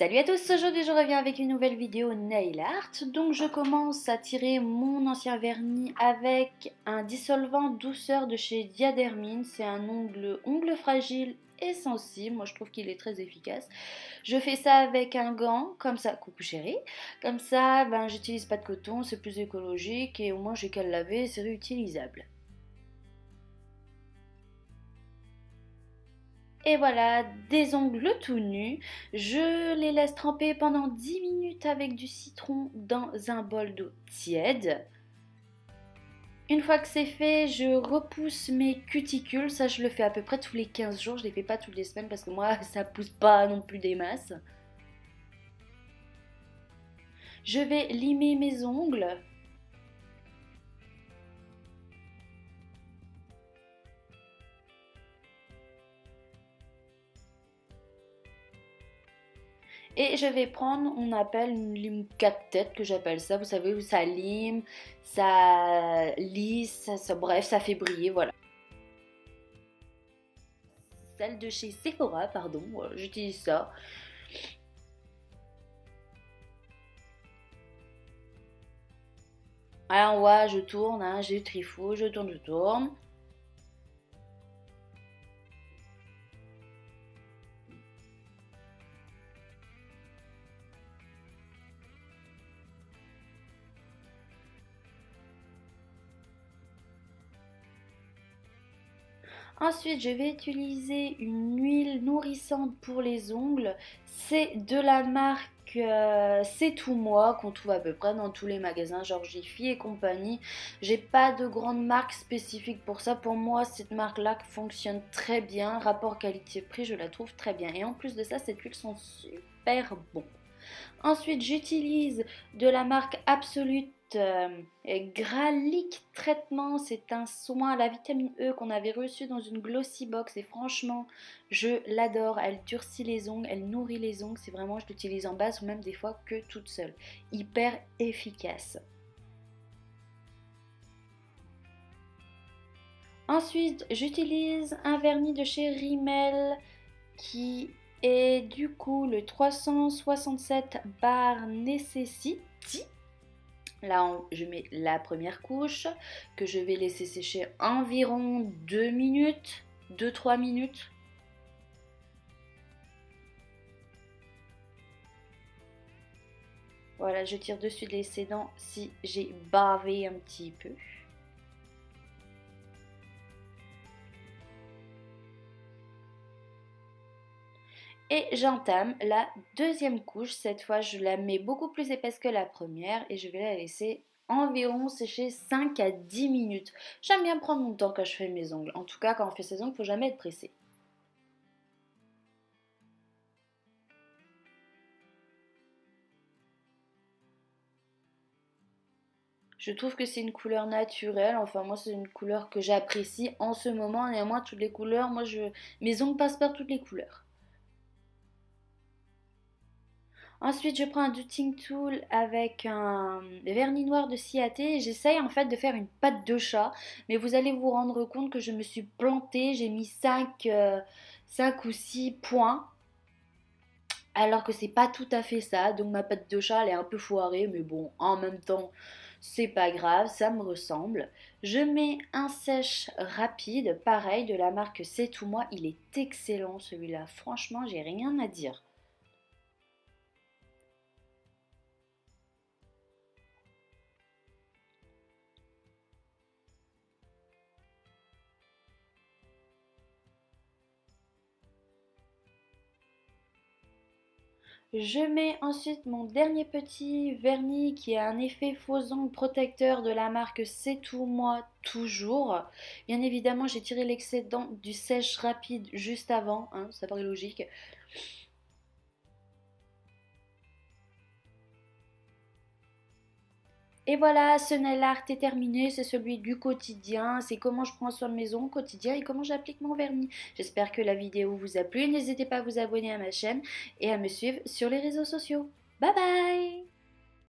Salut à tous, aujourd'hui je reviens avec une nouvelle vidéo nail art. Donc je commence à tirer mon ancien vernis avec un dissolvant douceur de chez Diadermine. C'est un ongle fragile et sensible, moi je trouve qu'il est très efficace. Je fais ça avec un gant, comme ça, coucou chérie, comme ça j'utilise pas de coton, c'est plus écologique et au moins j'ai qu'à le laver, c'est réutilisable. Et voilà, des ongles tout nus. Je les laisse tremper pendant 10 minutes avec du citron dans un bol d'eau tiède. Une fois que c'est fait, je repousse mes cuticules. Ça, je le fais à peu près tous les 15 jours. Je ne les fais pas toutes les semaines parce que moi, ça pousse pas non plus des masses. Je vais limer mes ongles. Et je vais prendre, on appelle une lime 4 têtes, que j'appelle ça, vous savez, où ça lime, ça lisse, bref, ça fait briller, voilà. Celle de chez Sephora, pardon, voilà, j'utilise ça. Alors ouais, je tourne, hein, j'ai le trifou, je tourne, je tourne. Ensuite, je vais utiliser une huile nourrissante pour les ongles. C'est de la marque C'est tout moi qu'on trouve à peu près dans tous les magasins, genre Jiffy et compagnie. J'ai pas de grande marque spécifique pour ça. Pour moi, cette marque-là fonctionne très bien. Rapport qualité-prix, je la trouve très bien. Et en plus de ça, ces huiles sont super bonnes. Ensuite, j'utilise de la marque Absolute Gralic Traitement. C'est un soin à la vitamine E qu'on avait reçu dans une glossy box et franchement, je l'adore. Elle durcit les ongles, elle nourrit les ongles. C'est vraiment, je l'utilise en base ou même des fois que toute seule. Hyper efficace. Ensuite, j'utilise un vernis de chez Rimmel qui est du coup le 367 bar Necessity. Là, je mets la première couche que je vais laisser sécher environ 2 minutes, 2-3 minutes. Voilà, je tire dessus les sédants si j'ai bavé un petit peu. Et j'entame la deuxième couche. Cette fois, je la mets beaucoup plus épaisse que la première et je vais la laisser environ sécher 5 à 10 minutes. J'aime bien prendre mon temps quand je fais mes ongles. En tout cas, quand on fait ses ongles, il ne faut jamais être pressé. Je trouve que c'est une couleur naturelle. Enfin, moi, c'est une couleur que j'apprécie en ce moment. Néanmoins, toutes les couleurs, mes ongles passent par toutes les couleurs. Ensuite, je prends un dotting tool avec un vernis noir de Ciaté. J'essaye en fait de faire une patte de chat, mais vous allez vous rendre compte que je me suis plantée. J'ai mis 5 ou 6 points, alors que c'est pas tout à fait ça. Donc ma patte de chat, elle est un peu foirée, mais bon, en même temps, c'est pas grave, ça me ressemble. Je mets un sèche rapide, pareil, de la marque C'est tout moi. Il est excellent celui-là. Franchement, j'ai rien à dire. Je mets ensuite mon dernier petit vernis qui a un effet faux ongle protecteur de la marque C'est tout moi toujours. Bien évidemment, j'ai tiré l'excédent du sèche rapide juste avant, hein, ça paraît logique. Et voilà, ce nail art est terminé, c'est celui du quotidien, c'est comment je prends soin de mes ongles au quotidien et comment j'applique mon vernis. J'espère que la vidéo vous a plu, n'hésitez pas à vous abonner à ma chaîne et à me suivre sur les réseaux sociaux. Bye bye!